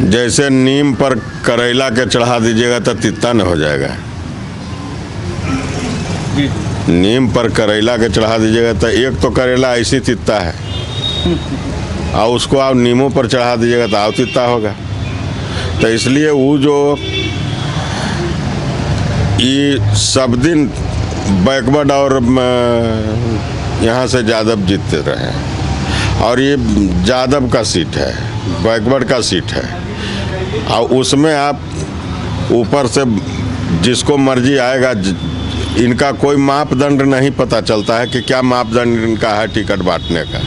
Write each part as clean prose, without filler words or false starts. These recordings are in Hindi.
जैसे नीम पर करेला के चढ़ा दीजिएगा तो तित्ता न हो जाएगा। नीम पर करेला के चढ़ा दीजिएगा तो एक तो करेला ऐसी तित्ता है और उसको आप नीमों पर चढ़ा दीजिएगा तो और तित्ता होगा। तो इसलिए वो जो ये सब दिन बैकवर्ड और यहाँ से यादव जीतते रहे और ये यादव का सीट है, बैकवर्ड का सीट है और उसमें आप ऊपर से जिसको मर्जी आएगा, इनका कोई मापदंड नहीं पता चलता है कि क्या मापदंड इनका है टिकट बांटने का।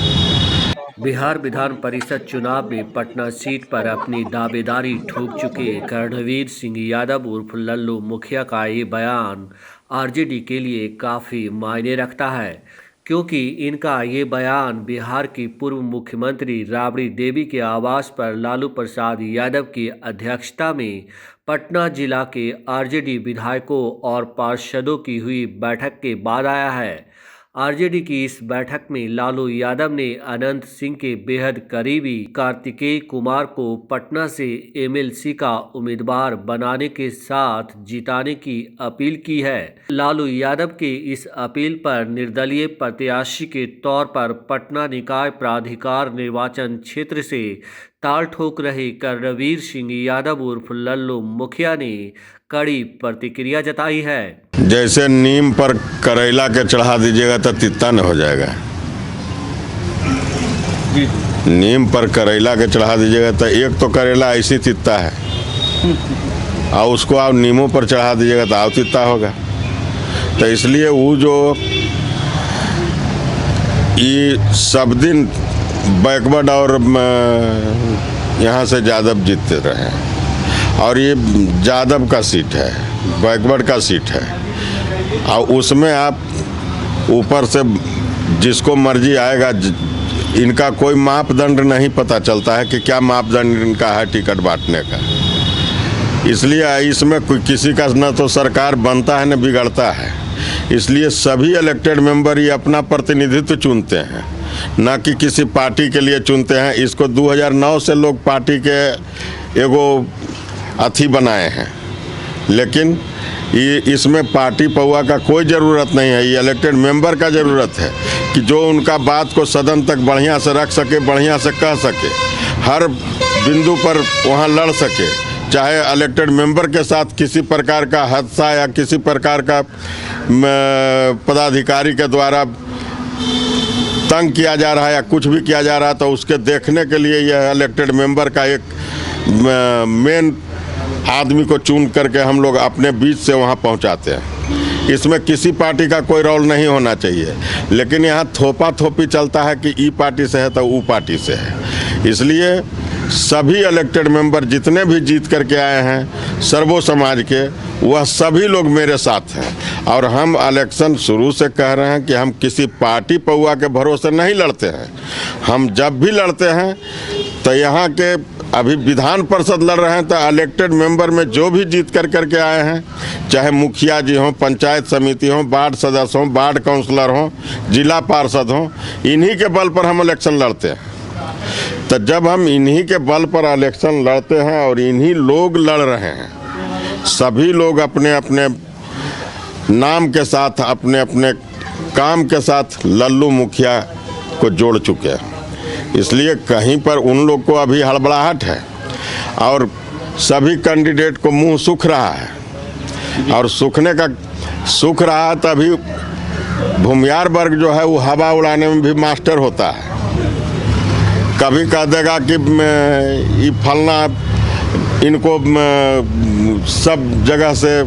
बिहार विधान परिषद चुनाव में पटना सीट पर अपनी दावेदारी ठोक चुके रणवीर सिंह यादव उर्फ लल्लू मुखिया का ये बयान आरजेडी के लिए काफ़ी मायने रखता है, क्योंकि इनका ये बयान बिहार की पूर्व मुख्यमंत्री राबड़ी देवी के आवास पर लालू प्रसाद यादव की अध्यक्षता में पटना जिला के आरजेडी विधायकों और पार्षदों की हुई बैठक के बाद आया है। आरजेडी की इस बैठक में लालू यादव ने अनंत सिंह के बेहद करीबी कार्तिकेय कुमार को पटना से एमएलसी का उम्मीदवार बनाने के साथ जिताने की अपील की है। लालू यादव के इस अपील पर निर्दलीय प्रत्याशी के तौर पर पटना निकाय प्राधिकार निर्वाचन क्षेत्र से ताल ठोक रहे रणवीर सिंह यादव उर्फ लल्लू मुखिया ने कड़ी प्रतिक्रिया जताई है। जैसे नीम पर करेला के चढ़ा दीजिएगा तो तित्ता न हो जाएगा। नीम पर करेला के चढ़ा दीजिएगा तो एक तो करेला ऐसी तित्ता है और उसको आप नीमों पर चढ़ा दीजिएगा तो और तित्ता होगा। तो इसलिए वो जो ये सब दिन बैकवर्ड और यहाँ से यादव जीतते रहे और ये यादव का सीट है, बैकवर्ड का सीट है और उसमें आप ऊपर से जिसको मर्जी आएगा, इनका कोई मापदंड नहीं पता चलता है कि क्या मापदंड इनका है टिकट बांटने का। इसलिए इसमें कोई किसी का न तो सरकार बनता है न बिगड़ता है। इसलिए सभी इलेक्टेड मेंबर ये अपना प्रतिनिधित्व चुनते हैं, ना कि किसी पार्टी के लिए चुनते हैं। इसको 2009 से लोग पार्टी के एगो अथी बनाए हैं, लेकिन ये इसमें पार्टी पौआ का कोई ज़रूरत नहीं है। ये इलेक्टेड मेंबर का ज़रूरत है कि जो उनका बात को सदन तक बढ़िया से रख सके, बढ़िया से कह सके, हर बिंदु पर वहाँ लड़ सके। चाहे इलेक्टेड मेंबर के साथ किसी प्रकार का हादसा या किसी प्रकार का पदाधिकारी के द्वारा तंग किया जा रहा है या कुछ भी किया जा रहा है, तो उसके देखने के लिए यह इलेक्टेड मेंबर का एक मेन आदमी को चुन करके हम लोग अपने बीच से वहाँ पहुँचाते हैं। इसमें किसी पार्टी का कोई रोल नहीं होना चाहिए, लेकिन यहाँ थोपा थोपी चलता है कि ई पार्टी से है तो वो पार्टी से है। इसलिए सभी इलेक्टेड मेंबर जितने भी जीत करके आए हैं सर्वो समाज के, वह सभी लोग मेरे साथ हैं और हम इलेक्शन शुरू से कह रहे हैं कि हम किसी पार्टी पौआ के भरोसे नहीं लड़ते हैं। हम जब भी लड़ते हैं तो यहाँ के अभी विधान परिषद लड़ रहे हैं तो इलेक्टेड मेंबर में जो भी जीत करके आए हैं, चाहे मुखिया जी हों, पंचायत समिति हों, वार्ड सदस्य हों, वार्ड काउंसलर हों, जिला पार्षद हों, इन्हीं के बल पर हम इलेक्शन लड़ते हैं। तो जब हम इन्हीं के बल पर इलेक्शन लड़ते हैं और इन्हीं लोग लड़ रहे हैं, सभी लोग अपने अपने नाम के साथ, अपने अपने काम के साथ लल्लू मुखिया को जोड़ चुके हैं। इसलिए कहीं पर उन लोग को अभी हड़बड़ाहट है और सभी कैंडिडेट को मुंह सूख रहा है और सूखने का सूख रहा है। तभी भूमियार वर्ग जो है वो हवा उड़ाने में भी मास्टर होता है। कभी कह देगा कि ये फलना इनको सब जगह से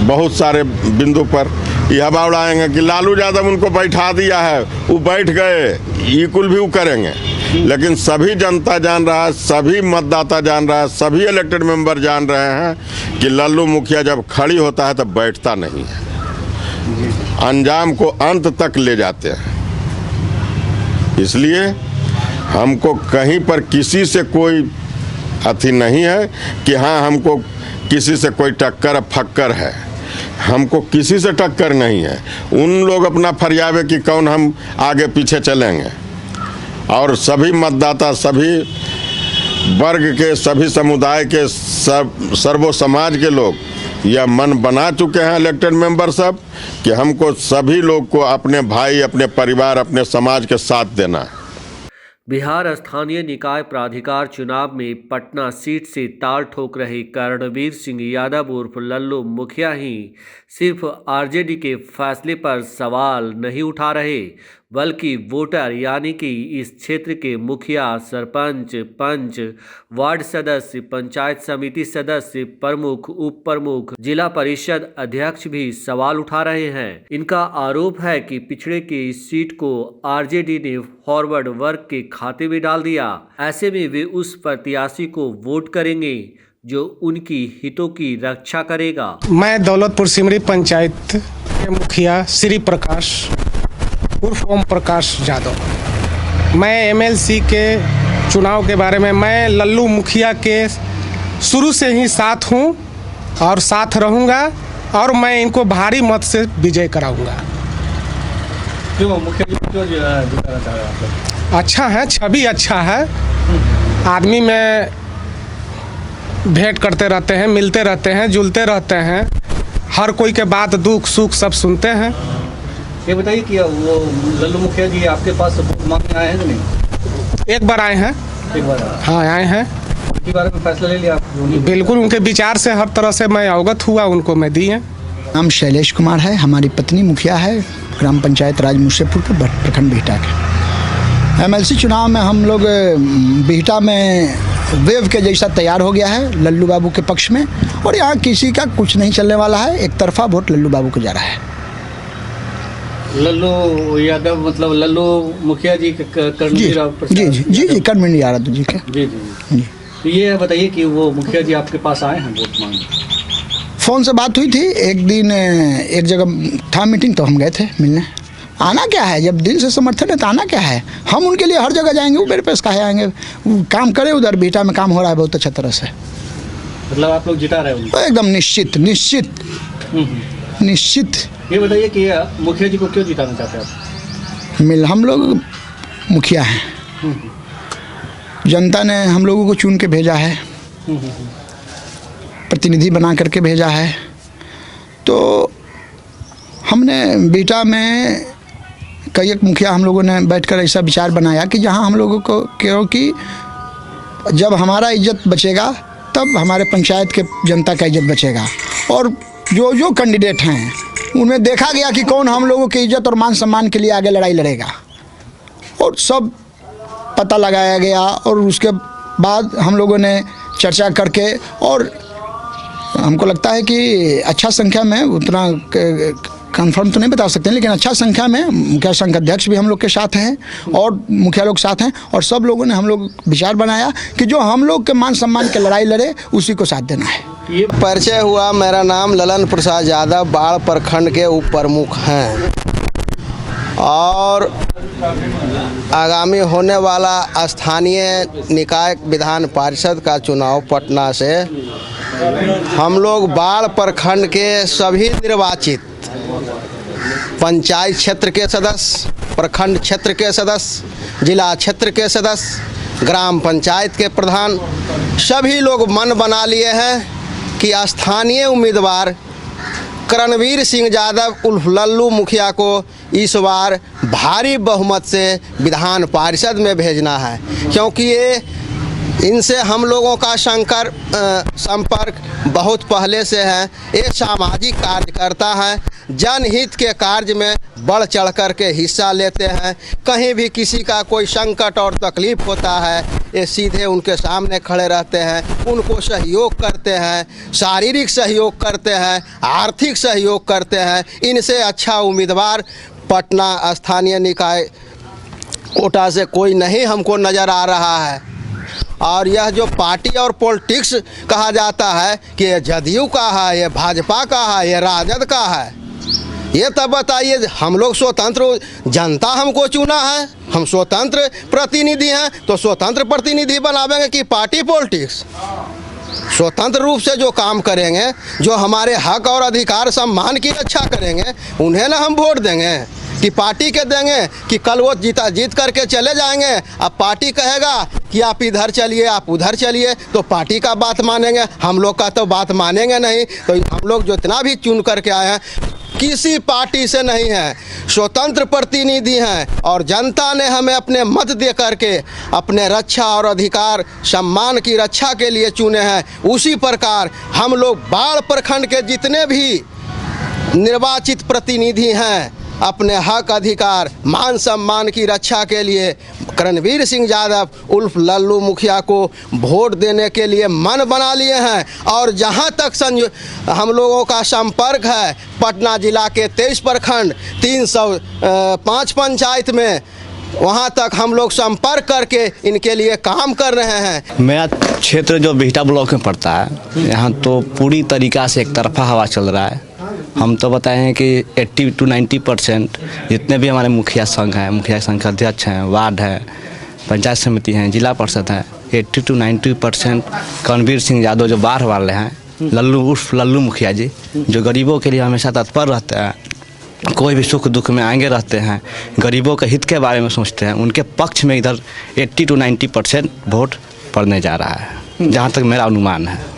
बहुत सारे बिंदु पर ये हवा उड़ाएंगे कि लालू यादव उनको बैठा दिया है, वो बैठ गए, ये कुल भी वो करेंगे। लेकिन सभी जनता जान रहा है, सभी मतदाता जान रहा है, सभी इलेक्टेड मेंबर जान रहे हैं कि लल्लू मुखिया जब खड़ी होता है तब बैठता नहीं है, अंजाम को अंत तक ले जाते हैं। इसलिए हमको कहीं पर किसी से कोई अथी नहीं है कि हाँ हमको किसी से कोई टक्कर फक्कर है। हमको किसी से टक्कर नहीं है। उन लोग अपना फरियावे कि कौन हम आगे पीछे चलेंगे और सभी मतदाता, सभी वर्ग के, सभी समुदाय के, सर्वो समाज के लोग यह मन बना चुके हैं इलेक्टेड मेंबर सब कि हमको सभी लोग को अपने भाई, अपने परिवार, अपने समाज के साथ देना है। बिहार स्थानीय निकाय प्राधिकार चुनाव में पटना सीट से ताल ठोक रहे कर्णवीर सिंह यादव उर्फ लल्लू मुखिया ही सिर्फ आरजेडी के फैसले पर सवाल नहीं उठा रहे, बल्कि वोटर यानी कि इस क्षेत्र के मुखिया, सरपंच, पंच, वार्ड सदस्य, पंचायत समिति सदस्य, प्रमुख, उप प्रमुख, जिला परिषद अध्यक्ष भी सवाल उठा रहे हैं। इनका आरोप है कि पिछड़े की इस सीट को आरजेडी ने फॉरवर्ड वर्ग के खाते में डाल दिया। ऐसे में वे उस प्रत्याशी को वोट करेंगे जो उनकी हितों की रक्षा करेगा। मैं दौलतपुर सिमरी पंचायत के मुखिया श्री प्रकाश उर्फ ओम प्रकाश यादव। मैं एमएलसी के चुनाव के बारे में, मैं लल्लू मुखिया के शुरू से ही साथ हूं और साथ रहूंगा और मैं इनको भारी मत से विजय कराऊंगा। क्यों मुखिया जी क्यों जिताना चाह रहे हैं आप लोग? अच्छा है, छवि अच्छा है, आदमी में भेंट करते रहते हैं, मिलते रहते हैं, जुलते रहते हैं, हर कोई के बात दुख सुख सब सुनते हैं। ये बताइए कि वो लल्लू मुखिया जी आपके पास वोट मांगने आए हैं कि नहीं? एक बार आए हैं। एक बार हाँ आए हैं। इनके बारे में फैसला ले लिया आप? बिल्कुल, उनके विचार से हर तरह से मैं अवगत हुआ, उनको मैं दिए। नाम शैलेश कुमार है, हमारी पत्नी मुखिया है ग्राम पंचायत राज मुर्शेदपुर के प्रखंड बिहटा के। एमएलसी चुनाव में हम लोग बिहटा में वेव के जैसा तैयार हो गया है लल्लू बाबू के पक्ष में, और यहाँ किसी का कुछ नहीं चलने वाला है, एक तरफा वोट लल्लू बाबू को जा रहा है। लल्लू यादव मतलब लल्लू मुखिया जी जी जी कर्णवीर यादव जी के। जी जी जी। तो ये बताइए कि वो मुखिया जी आपके पास आए हैं वोट मांगने? फ़ोन से बात हुई थी, एक दिन एक जगह था मीटिंग तो हम गए थे मिलने। आना क्या है, जब दिल से समर्थन है तो आना क्या है, हम उनके लिए हर जगह जाएंगे, वो मेरे पास काहे आएंगे। काम करे, उधर बेटा में काम हो रहा है बहुत अच्छा तरह से। मतलब आप लोग जिता रहे हो? तो एकदम निश्चित निश्चित निश्चित। ये बताइए कि मुखिया जी को क्यों जिताना चाहते हैं आप? हम लोग मुखिया हैं, जनता ने हम लोगों को चुन के भेजा है, प्रतिनिधि बना करके भेजा है। तो हमने बेटा में कई एक मुखिया हम लोगों ने बैठकर ऐसा विचार बनाया कि जहां हम लोगों को, क्योंकि जब हमारा इज्जत बचेगा तब हमारे पंचायत के जनता का इज्जत बचेगा, और जो जो कैंडिडेट हैं उनमें देखा गया कि कौन हम लोगों की इज्जत और मान सम्मान के लिए आगे लड़ाई लड़ेगा, और सब पता लगाया गया। और उसके बाद हम लोगों ने चर्चा करके, और हमको लगता है कि अच्छा संख्या में, उतना कंफर्म तो नहीं बता सकते हैं, लेकिन अच्छा संख्या में मुखिया संघ अध्यक्ष भी हम लोग के साथ हैं और मुखिया लोग साथ हैं, और सब लोगों ने हम लोग विचार बनाया कि जो हम लोग के मान सम्मान की लड़ाई लड़े उसी को साथ देना है। ये परिचय हुआ, मेरा नाम ललन प्रसाद यादव, बाढ़ प्रखंड के उप प्रमुख हैं, और आगामी होने वाला स्थानीय निकाय विधान पार्षद का चुनाव पटना से हम लोग बाढ़ प्रखंड के सभी निर्वाचित पंचायत क्षेत्र के सदस्य, प्रखंड क्षेत्र के सदस्य, जिला क्षेत्र के सदस्य, ग्राम पंचायत के प्रधान, सभी लोग मन बना लिए हैं कि स्थानीय उम्मीदवार कर्णवीर सिंह यादव उर्फ लल्लू मुखिया को इस बार भारी बहुमत से विधान पार्षद में भेजना है, क्योंकि ये इनसे हम लोगों का संपर्क बहुत पहले से है। ये सामाजिक कार्यकर्ता है, जनहित के कार्य में बढ़ चढ़ कर के हिस्सा लेते हैं। कहीं भी किसी का कोई संकट और तकलीफ होता है, ये सीधे उनके सामने खड़े रहते हैं, उनको सहयोग करते हैं, शारीरिक सहयोग करते हैं, आर्थिक सहयोग करते हैं। इनसे अच्छा उम्मीदवार पटना स्थानीय निकाय कोटा से कोई नहीं हमको नज़र आ रहा है। और यह जो पार्टी और पॉलिटिक्स कहा जाता है कि ये जदयू का है, ये भाजपा का है, ये राजद का है, ये तब बताइए। हम लोग स्वतंत्र, जनता हमको चुना है, हम स्वतंत्र प्रतिनिधि हैं, तो स्वतंत्र प्रतिनिधि बनावेंगे कि पार्टी पॉलिटिक्स? स्वतंत्र रूप से जो काम करेंगे, जो हमारे हक और अधिकार सम्मान की रक्षा करेंगे, उन्हें ना हम वोट देंगे। कि पार्टी के देंगे कि कल वो जीत करके चले जाएंगे। अब पार्टी कहेगा कि आप इधर चलिए, आप उधर चलिए, तो पार्टी का बात मानेंगे, हम लोग का तो बात मानेंगे नहीं। तो हम लोग जितना भी चुन करके आए हैं किसी पार्टी से नहीं है, स्वतंत्र प्रतिनिधि हैं और जनता ने हमें अपने मत दे करके अपने रक्षा और अधिकार सम्मान की रक्षा के लिए चुने हैं। उसी प्रकार हम लोग बाढ़ प्रखंड के जितने भी निर्वाचित प्रतिनिधि हैं अपने हक अधिकार मान सम्मान की रक्षा के लिए करणवीर सिंह यादव उर्फ लल्लू मुखिया को वोट देने के लिए मन बना लिए हैं। और जहां तक हम लोगों का संपर्क है पटना जिला के 23 प्रखंड 305 पंचायत में, वहां तक हम लोग संपर्क करके इनके लिए काम कर रहे हैं। मेरा क्षेत्र जो बिहटा ब्लॉक में पड़ता है, यहाँ तो पूरी तरीक़ा से एक तरफा हवा चल रहा है। हम तो बताए हैं कि 80 to 90% जितने भी हमारे मुखिया संघ हैं, मुखिया संघ के अध्यक्ष हैं, वार्ड है, पंचायत समिति हैं, जिला परिषद है, 80 to 90% करणवीर सिंह यादव जो बाढ़ वाले हैं, लल्लू उर्फ लल्लू मुखिया जी, जो गरीबों के लिए हमेशा तत्पर रहते हैं, कोई भी सुख दुख में आगे रहते हैं, गरीबों के हित के बारे में सोचते हैं, उनके पक्ष में इधर 80 to 90% वोट पड़ने जा रहा है, जहाँ तक मेरा अनुमान है।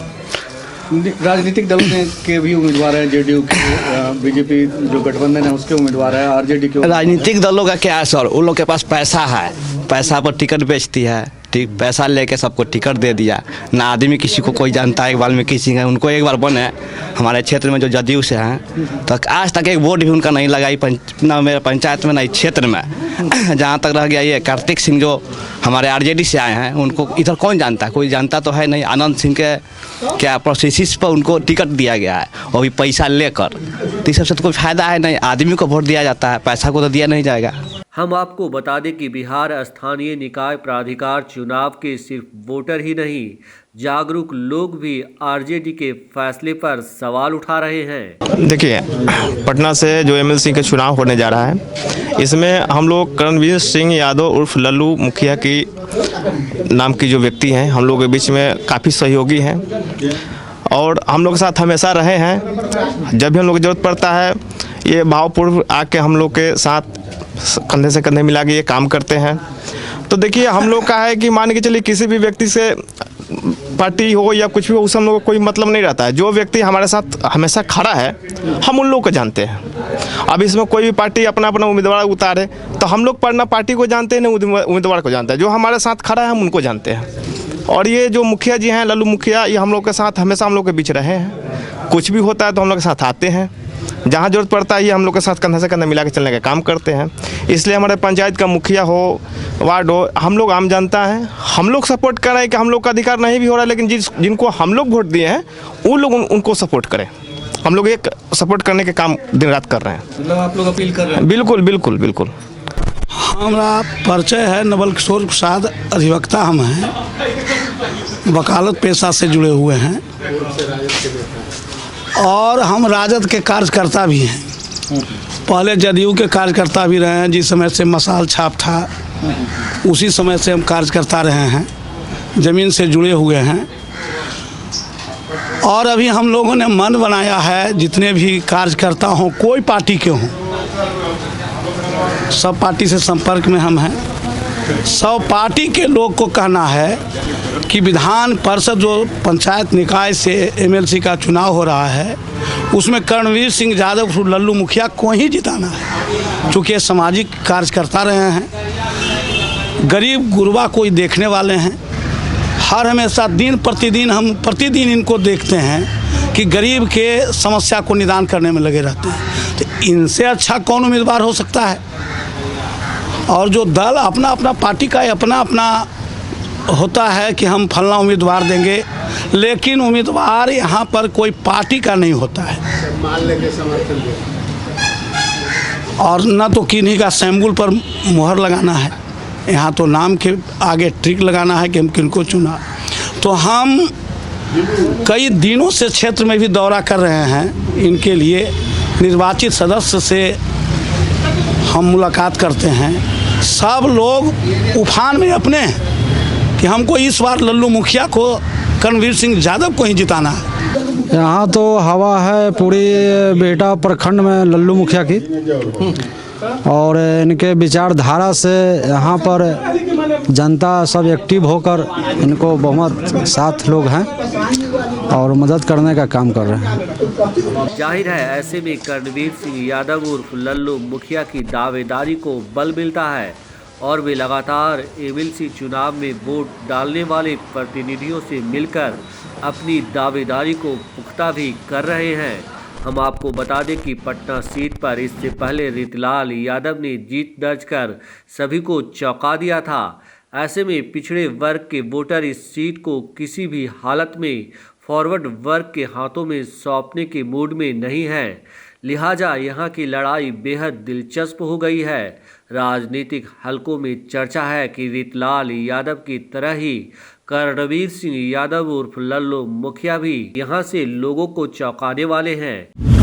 राजनीतिक दलों के भी उम्मीदवार हैं, जेडीयू के, बीजेपी जो गठबंधन है उसके उम्मीदवार है, आरजेडी के। राजनीतिक दलों का क्या है सर, उन लोग के पास पैसा है, पैसा पर टिकट बेचती है, ठीक, पैसा लेके सबको टिकट दे दिया। ना आदमी किसी को कोई जानता है, एक बार में किसी का उनको एक बार बने हमारे क्षेत्र में जो जदयू से हैं तो आज तक एक वोट भी उनका नहीं लगाई, ना मेरे पंचायत में ना इस क्षेत्र में। जहाँ तक रह गया ये कार्तिक सिंह जो हमारे आरजेडी से आए हैं, उनको इधर कौन जानता है, कोई जानता तो है नहीं। आनंद सिंह के क्या प्रोसेसिस पर उनको टिकट दिया गया है और भी पैसा लेकर, तो इस सबसे तो कोई फायदा है नहीं। आदमी को वोट दिया जाता है, पैसा को तो दिया नहीं जाएगा। हम आपको बता दें कि बिहार स्थानीय निकाय प्राधिकार चुनाव के सिर्फ वोटर ही नहीं, जागरूक लोग भी आरजेडी के फैसले पर सवाल उठा रहे हैं। देखिए, पटना से जो एमएलसी का चुनाव होने जा रहा है, इसमें हम लोग करणवीर सिंह यादव उर्फ लल्लू मुखिया की नाम की जो व्यक्ति हैं, हम लोग के बीच में काफ़ी सहयोगी हैं और हम लोग के साथ हमेशा रहे हैं। जब भी हम लोग की ज़रूरत पड़ता है ये भावपूर्व आके हम लोग के साथ कंधे से कंधे मिला के ये काम करते हैं। तो देखिए, हम लोग का है कि मान के चलिए किसी भी व्यक्ति से पार्टी हो या कुछ भी हो, उससे हम लोग को कोई मतलब नहीं रहता है। जो व्यक्ति हमारे साथ हमेशा खड़ा है हम उन लोग को जानते हैं। अब इसमें कोई भी पार्टी अपना अपना उम्मीदवार उतारे तो हम लोग ना पार्टी को जानते हैं ना उम्मीदवार को जानते हैं। जो हमारे साथ खड़ा है हम उनको जानते हैं। और ये जो मुखिया जी हैं लल्लू मुखिया, ये हम लोग के साथ हमेशा हम लोग के बीच रहे हैं। कुछ भी होता है तो हम लोग के साथ आते हैं, जहाँ जरूरत पड़ता है ये हम लोग के साथ कंधा से कंधा मिला के चलने का काम करते हैं। इसलिए हमारे पंचायत का मुखिया हो, वार्ड हो, हम लोग आम जनता हैं, हम लोग सपोर्ट कर रहे हैं कि हम लोग का अधिकार नहीं भी हो रहा है, लेकिन जिनको हम लोग वोट दिए हैं वो लोग उनको सपोर्ट करें। हम लोग एक सपोर्ट करने के काम दिन रात कर रहे हैं। मतलब आप लोग अपील कर रहे हैं? बिल्कुल बिल्कुल बिल्कुल। हमारा परिचय है नवल किशोर प्रसाद, अधिवक्ता हम हैं, वकालत पेशा से जुड़े हुए हैं और हम राजद के कार्यकर्ता भी हैं। पहले जदयू के कार्यकर्ता भी रहे हैं, जिस समय से मसाल छाप था उसी समय से हम कार्यकर्ता रहे हैं, ज़मीन से जुड़े हुए हैं। और अभी हम लोगों ने मन बनाया है, जितने भी कार्यकर्ता हों, कोई पार्टी के हों, सब पार्टी से संपर्क में हम हैं। सब पार्टी के लोग को कहना है कि विधान परिषद जो पंचायत निकाय से एमएलसी का चुनाव हो रहा है उसमें करणवीर सिंह यादव लल्लू मुखिया को ही जिताना है, चूँकि ये सामाजिक कार्यकर्ता रहे हैं, गरीब गुरबा को देखने वाले हैं। हर हमेशा दिन प्रतिदिन इनको देखते हैं कि गरीब के समस्या को निदान करने में लगे रहते हैं। तो इनसे अच्छा कौन उम्मीदवार हो सकता है। और जो दल अपना अपना पार्टी का अपना अपना होता है कि हम फलना उम्मीदवार देंगे, लेकिन उम्मीदवार यहाँ पर कोई पार्टी का नहीं होता है और न तो किन्हीं का सैम्बुल पर मुहर लगाना है, यहाँ तो नाम के आगे ट्रिक लगाना है कि हम किनको चुना। तो हम कई दिनों से क्षेत्र में भी दौरा कर रहे हैं, इनके लिए निर्वाचित सदस्य से हम मुलाकात करते हैं। सब लोग उफान में अपने कि हमको इस बार लल्लू मुखिया को करणवीर सिंह यादव को ही जिताना है। यहाँ तो हवा है पूरी बिहटा प्रखंड में लल्लू मुखिया की। और इनके विचारधारा से यहाँ पर जनता सब एक्टिव होकर इनको बहुमत साथ लोग हैं और मदद करने का काम कर रहे हैं। जाहिर है ऐसे में कर्णवीर सिंह यादव उर्फ लल्लू मुखिया की दावेदारी को बल मिलता है और वे लगातार एमएलसी चुनाव में वोट डालने वाले प्रतिनिधियों से मिलकर अपनी दावेदारी को पुख्ता भी कर रहे हैं। हम आपको बता दें कि पटना सीट पर इससे पहले रितलाल यादव ने जीत दर्ज कर सभी को चौंका दिया था। ऐसे में पिछड़े वर्ग के वोटर इस सीट को किसी भी हालत में फॉरवर्ड वर्ग के हाथों में सौंपने के मूड में नहीं है, लिहाजा यहाँ की लड़ाई बेहद दिलचस्प हो गई है। राजनीतिक हलकों में चर्चा है कि रितलाल यादव की तरह ही कर्णवीर सिंह यादव उर्फ लल्लू मुखिया भी यहाँ से लोगों को चौंकाने वाले हैं।